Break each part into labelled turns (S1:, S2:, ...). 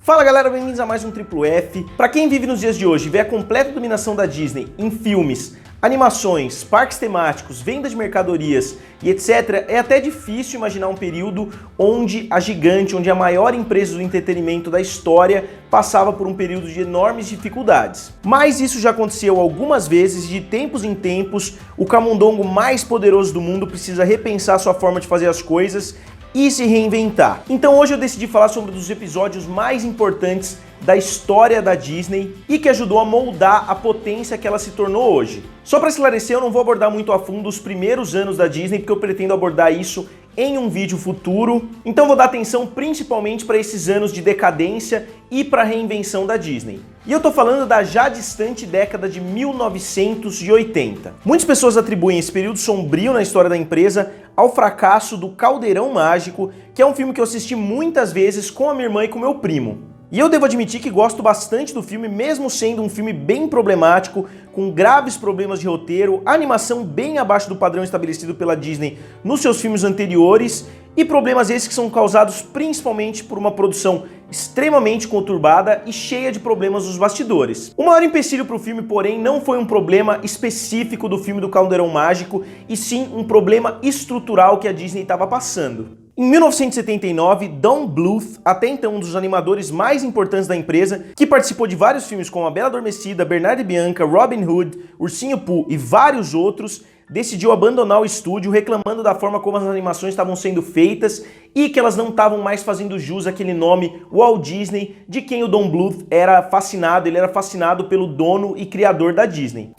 S1: Fala galera, bem-vindos a mais um Triplo F. Pra quem vive nos dias de hoje e vê a completa dominação da Disney em filmes, animações, parques temáticos, venda de mercadorias e etc, é até difícil imaginar um período onde a gigante, onde a maior empresa do entretenimento da história passava por um período de enormes dificuldades. Mas isso já aconteceu algumas vezes e de tempos em tempos o camundongo mais poderoso do mundo precisa repensar sua forma de fazer as coisas e se reinventar. Então hoje eu decidi falar sobre um dos episódios mais importantes da história da Disney e que ajudou a moldar a potência que ela se tornou hoje. Só para esclarecer, eu não vou abordar muito a fundo os primeiros anos da Disney, porque eu pretendo abordar isso em um vídeo futuro, então vou dar atenção principalmente para esses anos de decadência e para a reinvenção da Disney. E eu tô falando da já distante década de 1980. Muitas pessoas atribuem esse período sombrio na história da empresa ao fracasso do Caldeirão Mágico, que é um filme que eu assisti muitas vezes com a minha irmã e com meu primo. E eu devo admitir que gosto bastante do filme, mesmo sendo um filme bem problemático, com graves problemas de roteiro, animação bem abaixo do padrão estabelecido pela Disney nos seus filmes anteriores, e problemas esses que são causados principalmente por uma produção extremamente conturbada e cheia de problemas nos bastidores. O maior empecilho para o filme, porém, não foi um problema específico do filme do Caldeirão Mágico, e sim um problema estrutural que a Disney estava passando. Em 1979, Don Bluth, até então um dos animadores mais importantes da empresa, que participou de vários filmes como A Bela Adormecida, Bernardo e Bianca, Robin Hood, Ursinho Pooh e vários outros, decidiu abandonar o estúdio reclamando da forma como as animações estavam sendo feitas e que elas não estavam mais fazendo jus àquele nome Walt Disney, de quem o Don Bluth era fascinado. Ele era fascinado pelo dono e criador da Disney.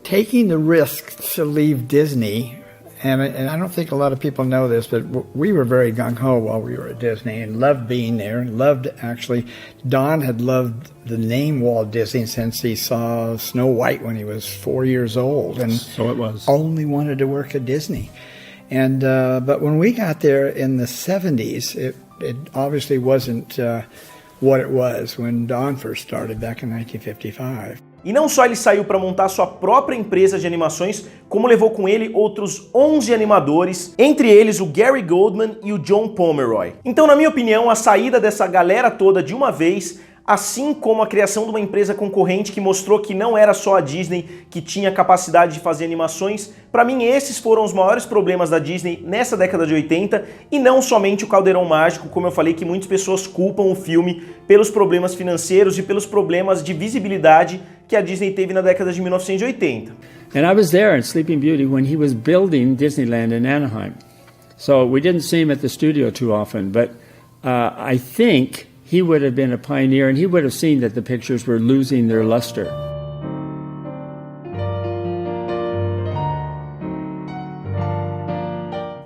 S2: Taking the risk to leave Disney, and I don't think a lot of people know this, but we were very gung-ho while we were at Disney and loved being there and loved actually, Don had loved the name Walt Disney since he saw Snow White when he was 4 years old, and
S3: so it was.
S2: Only wanted to work at Disney. And but when we got there in the 70s, it obviously wasn't what it was when Don first started back in 1955.
S1: E não só ele saiu para montar sua própria empresa de animações, como levou com ele outros 11 animadores, entre eles o Gary Goldman e o John Pomeroy. Então, na minha opinião, a saída dessa galera toda de uma vez, assim como a criação de uma empresa concorrente que mostrou que não era só a Disney que tinha capacidade de fazer animações, para mim esses foram os maiores problemas da Disney nessa década de 80 e não somente o Caldeirão Mágico, como eu falei que muitas pessoas culpam o filme pelos problemas financeiros e pelos problemas de visibilidade que a Disney teve na década de 1980.
S3: And I was there in Sleeping Beauty when he was building Disneyland in Anaheim. So we didn't see him at the studio too often, but I think he would have been a pioneer, and he would have seen that the pictures were losing their luster.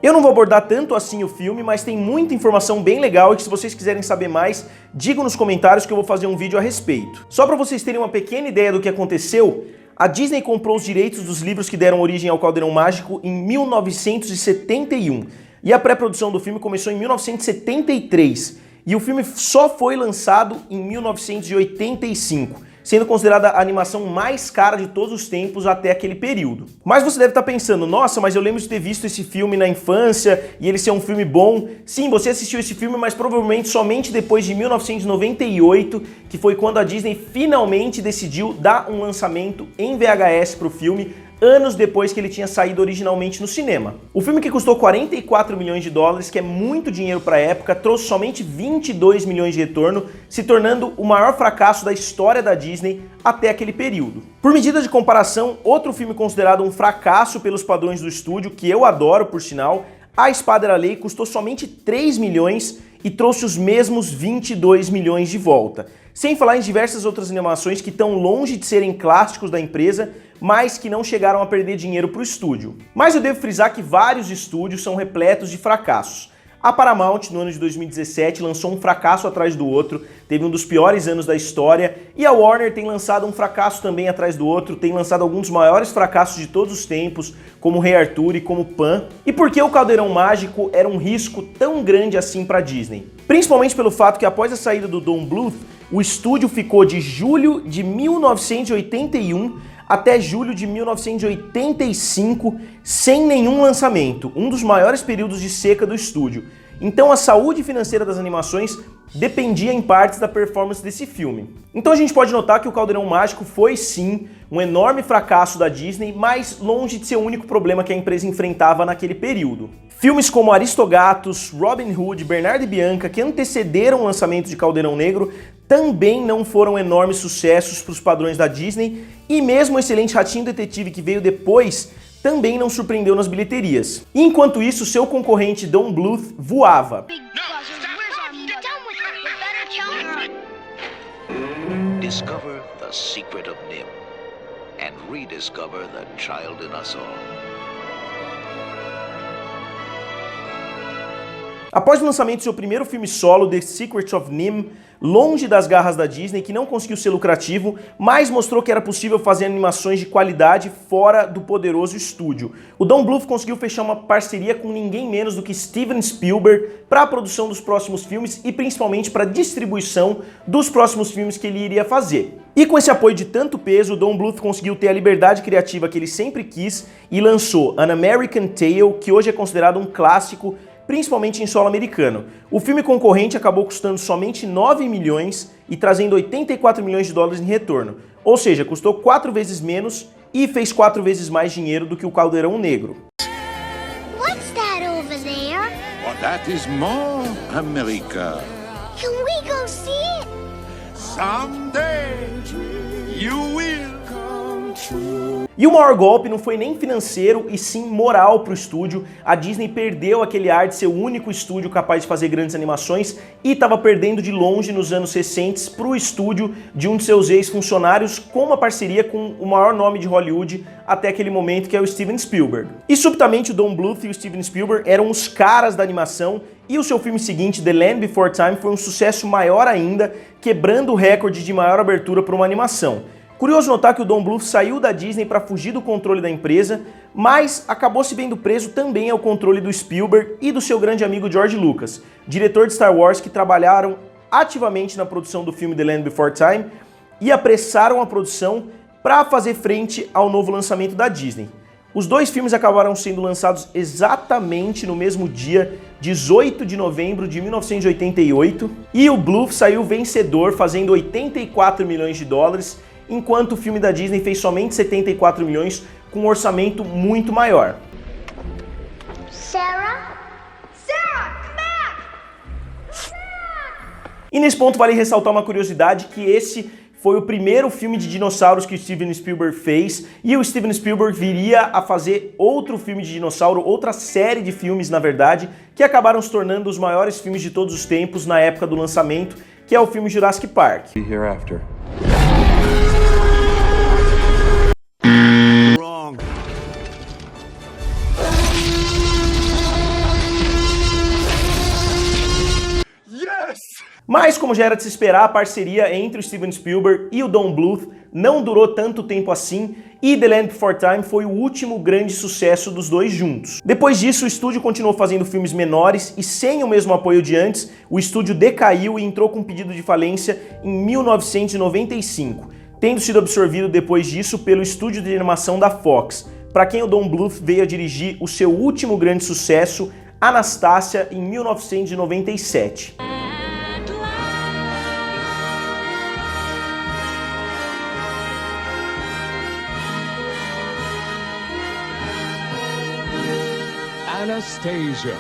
S1: Eu não vou abordar tanto assim o filme, mas tem muita informação bem legal e que se vocês quiserem saber mais, digam nos comentários que eu vou fazer um vídeo a respeito. Só para vocês terem uma pequena ideia do que aconteceu, a Disney comprou os direitos dos livros que deram origem ao Caldeirão Mágico em 1971 e a pré-produção do filme começou em 1973. E o filme só foi lançado em 1985, sendo considerada a animação mais cara de todos os tempos até aquele período. Mas você deve estar pensando, nossa, mas eu lembro de ter visto esse filme na infância e ele ser um filme bom. Sim, você assistiu esse filme, mas provavelmente somente depois de 1998, que foi quando a Disney finalmente decidiu dar um lançamento em VHS para o filme, anos depois que ele tinha saído originalmente no cinema. O filme, que custou 44 milhões de dólares, que é muito dinheiro para a época, trouxe somente 22 milhões de retorno, se tornando o maior fracasso da história da Disney até aquele período. Por medida de comparação, outro filme considerado um fracasso pelos padrões do estúdio, que eu adoro por sinal, A Espada Era Lei, custou somente 3 milhões e trouxe os mesmos 22 milhões de volta. Sem falar em diversas outras animações que estão longe de serem clássicos da empresa, mas que não chegaram a perder dinheiro para o estúdio. Mas eu devo frisar que vários estúdios são repletos de fracassos. A Paramount, no ano de 2017, lançou um fracasso atrás do outro, teve um dos piores anos da história, e a Warner tem lançado um fracasso também atrás do outro, tem lançado alguns dos maiores fracassos de todos os tempos, como Rei Arthur e como Pan. E por que o Caldeirão Mágico era um risco tão grande assim para a Disney? Principalmente pelo fato que após a saída do Don Bluth, o estúdio ficou de julho de 1981 até julho de 1985 sem nenhum lançamento, um dos maiores períodos de seca do estúdio. Então a saúde financeira das animações dependia em partes da performance desse filme. Então a gente pode notar que o Caldeirão Mágico foi sim um enorme fracasso da Disney, mas longe de ser o único problema que a empresa enfrentava naquele período. Filmes como Aristogatos, Robin Hood, Bernardo e Bianca, que antecederam o lançamento de Caldeirão Negro, também não foram enormes sucessos para os padrões da Disney, e mesmo o excelente Ratinho Detetive que veio depois também não surpreendeu nas bilheterias. Enquanto isso, seu concorrente Don Bluth voava.
S4: Discover the secret of NIM and rediscover the child in us all.
S1: Após o lançamento de seu primeiro filme solo, The Secret of NIM, longe das garras da Disney, que não conseguiu ser lucrativo, mas mostrou que era possível fazer animações de qualidade fora do poderoso estúdio. O Don Bluth conseguiu fechar uma parceria com ninguém menos do que Steven Spielberg para a produção dos próximos filmes e principalmente para a distribuição dos próximos filmes que ele iria fazer. E com esse apoio de tanto peso, o Don Bluth conseguiu ter a liberdade criativa que ele sempre quis e lançou An American Tail, que hoje é considerado um clássico, principalmente em solo americano. O filme concorrente acabou custando somente 9 milhões e trazendo 84 milhões de dólares em retorno. Ou seja, custou 4 vezes menos e fez 4 vezes mais dinheiro do que o Caldeirão Negro.
S5: What's that over there?
S6: Well, that is more America.
S5: Can we go see it?
S6: Someday you will come true.
S1: E o maior golpe não foi nem financeiro e sim moral para o estúdio. A Disney perdeu aquele ar de ser o único estúdio capaz de fazer grandes animações e estava perdendo de longe nos anos recentes para o estúdio de um de seus ex-funcionários com uma parceria com o maior nome de Hollywood até aquele momento, que é o Steven Spielberg. E subitamente o Don Bluth e o Steven Spielberg eram os caras da animação e o seu filme seguinte, The Land Before Time, foi um sucesso maior ainda, quebrando o recorde de maior abertura para uma animação. Curioso notar que o Don Bluth saiu da Disney para fugir do controle da empresa, mas acabou se vendo preso também ao controle do Spielberg e do seu grande amigo George Lucas, diretor de Star Wars, que trabalharam ativamente na produção do filme The Land Before Time e apressaram a produção para fazer frente ao novo lançamento da Disney. Os dois filmes acabaram sendo lançados exatamente no mesmo dia, 18 de novembro de 1988, e o Bluth saiu vencedor, fazendo 84 milhões de dólares, enquanto o filme da Disney fez somente 74 milhões, com um orçamento muito maior.
S5: Sarah? Sarah, come back! Sarah!
S1: E nesse ponto vale ressaltar uma curiosidade, que esse foi o primeiro filme de dinossauros que o Steven Spielberg fez, e o Steven Spielberg viria a fazer outro filme de dinossauro, outra série de filmes, na verdade, que acabaram se tornando os maiores filmes de todos os tempos na época do lançamento, que é o filme Jurassic Park.
S6: Hereafter.
S1: Mas, como já era de se esperar, a parceria entre o Steven Spielberg e o Don Bluth não durou tanto tempo assim, e The Land Before Time foi o último grande sucesso dos dois juntos. Depois disso, o estúdio continuou fazendo filmes menores e sem o mesmo apoio de antes, o estúdio decaiu e entrou com um pedido de falência em 1995, tendo sido absorvido depois disso pelo estúdio de animação da Fox, para quem o Don Bluth veio a dirigir o seu último grande sucesso, Anastasia, em 1997.
S6: Anastasia.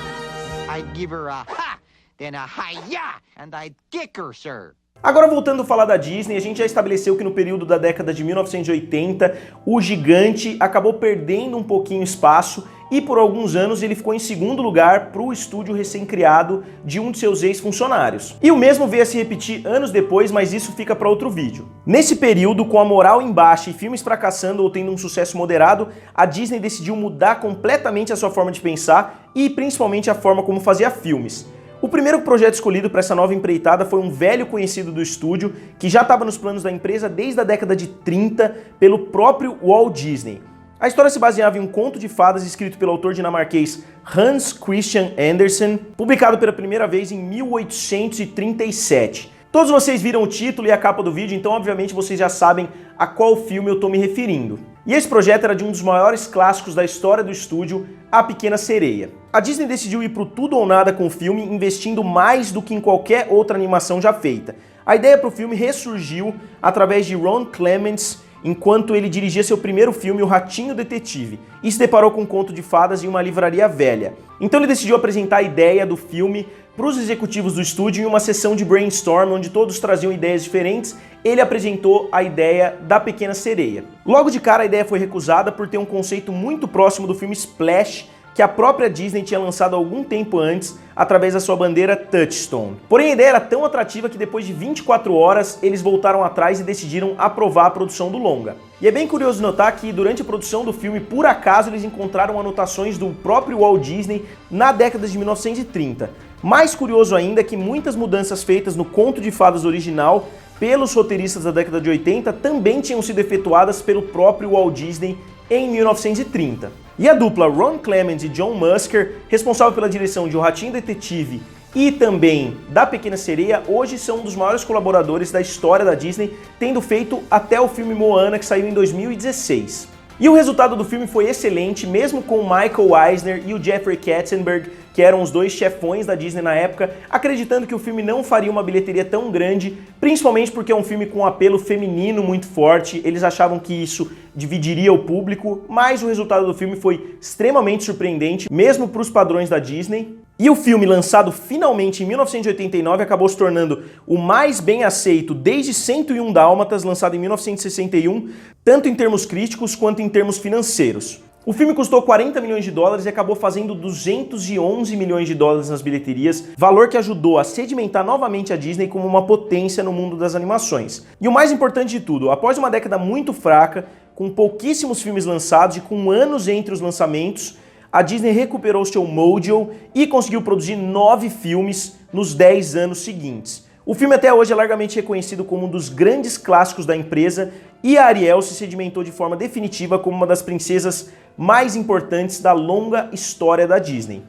S7: I'd give her a ha, then a hi-ya, and I'd kick her, sir.
S1: Agora, voltando a falar da Disney, a gente já estabeleceu que no período da década de 1980, o gigante acabou perdendo um pouquinho espaço e por alguns anos ele ficou em segundo lugar para o estúdio recém-criado de um de seus ex-funcionários. E o mesmo veio a se repetir anos depois, mas isso fica para outro vídeo. Nesse período, com a moral em baixa e filmes fracassando ou tendo um sucesso moderado, a Disney decidiu mudar completamente a sua forma de pensar e principalmente a forma como fazia filmes. O primeiro projeto escolhido para essa nova empreitada foi um velho conhecido do estúdio, que já estava nos planos da empresa desde a década de 30 pelo próprio Walt Disney. A história se baseava em um conto de fadas escrito pelo autor dinamarquês Hans Christian Andersen, publicado pela primeira vez em 1837. Todos vocês viram o título e a capa do vídeo, então obviamente vocês já sabem a qual filme eu estou me referindo. E esse projeto era de um dos maiores clássicos da história do estúdio, A Pequena Sereia. A Disney decidiu ir pro tudo ou nada com o filme, investindo mais do que em qualquer outra animação já feita. A ideia para o filme ressurgiu através de Ron Clements, enquanto ele dirigia seu primeiro filme, O Ratinho Detetive, e se deparou com um conto de fadas em uma livraria velha. Então ele decidiu apresentar a ideia do filme para os executivos do estúdio em uma sessão de brainstorm, onde todos traziam ideias diferentes. Ele apresentou a ideia da Pequena Sereia. Logo de cara a ideia foi recusada por ter um conceito muito próximo do filme Splash, que a própria Disney tinha lançado algum tempo antes, através da sua bandeira Touchstone. Porém, a ideia era tão atrativa que depois de 24 horas, eles voltaram atrás e decidiram aprovar a produção do longa. E é bem curioso notar que, durante a produção do filme, por acaso, eles encontraram anotações do próprio Walt Disney na década de 1930. Mais curioso ainda é que muitas mudanças feitas no conto de fadas original pelos roteiristas da década de 80 também tinham sido efetuadas pelo próprio Walt Disney em 1930. E a dupla Ron Clements e John Musker, responsável pela direção de O Ratinho Detetive e também da Pequena Sereia, hoje são um dos maiores colaboradores da história da Disney, tendo feito até o filme Moana, que saiu em 2016. E o resultado do filme foi excelente, mesmo com o Michael Eisner e o Jeffrey Katzenberg, que eram os dois chefões da Disney na época, acreditando que o filme não faria uma bilheteria tão grande, principalmente porque é um filme com um apelo feminino muito forte. Eles achavam que isso dividiria o público, mas o resultado do filme foi extremamente surpreendente, mesmo para os padrões da Disney. E o filme, lançado finalmente em 1989, acabou se tornando o mais bem aceito desde 101 Dálmatas, lançado em 1961, tanto em termos críticos quanto em termos financeiros. O filme custou 40 milhões de dólares e acabou fazendo 211 milhões de dólares nas bilheterias, valor que ajudou a sedimentar novamente a Disney como uma potência no mundo das animações. E o mais importante de tudo, após uma década muito fraca, com pouquíssimos filmes lançados e com anos entre os lançamentos, a Disney recuperou seu mojo e conseguiu produzir 9 filmes nos 10 anos seguintes. O filme até hoje é largamente reconhecido como um dos grandes clássicos da empresa e a Ariel se sedimentou de forma definitiva como uma das princesas mais importantes da longa história da Disney.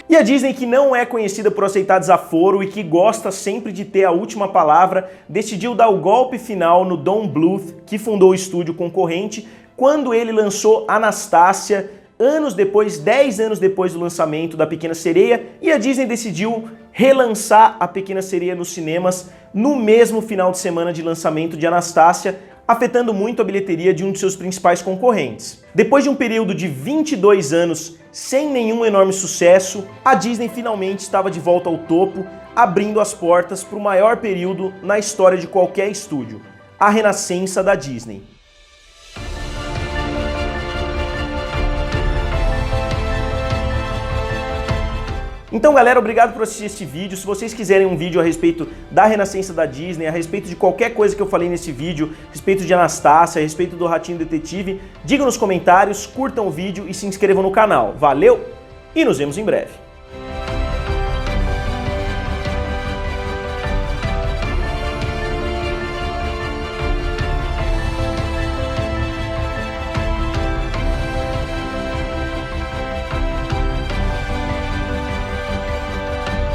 S1: E a Disney, que não é conhecida por aceitar desaforo e que gosta sempre de ter a última palavra, decidiu dar o golpe final no Don Bluth, que fundou o estúdio concorrente, quando ele lançou Anastasia, anos depois, 10 anos depois do lançamento da Pequena Sereia, e a Disney decidiu relançar a Pequena Sereia nos cinemas no mesmo final de semana de lançamento de Anastasia, afetando muito a bilheteria de um de seus principais concorrentes. Depois de um período de 22 anos sem nenhum enorme sucesso, a Disney finalmente estava de volta ao topo, abrindo as portas para o maior período na história de qualquer estúdio, a renascença da Disney. Então, galera, obrigado por assistir esse vídeo. Se vocês quiserem um vídeo a respeito da renascença da Disney, a respeito de qualquer coisa que eu falei nesse vídeo, a respeito de Anastasia, a respeito do Ratinho Detetive, digam nos comentários, curtam o vídeo e se inscrevam no canal. Valeu e nos vemos em breve.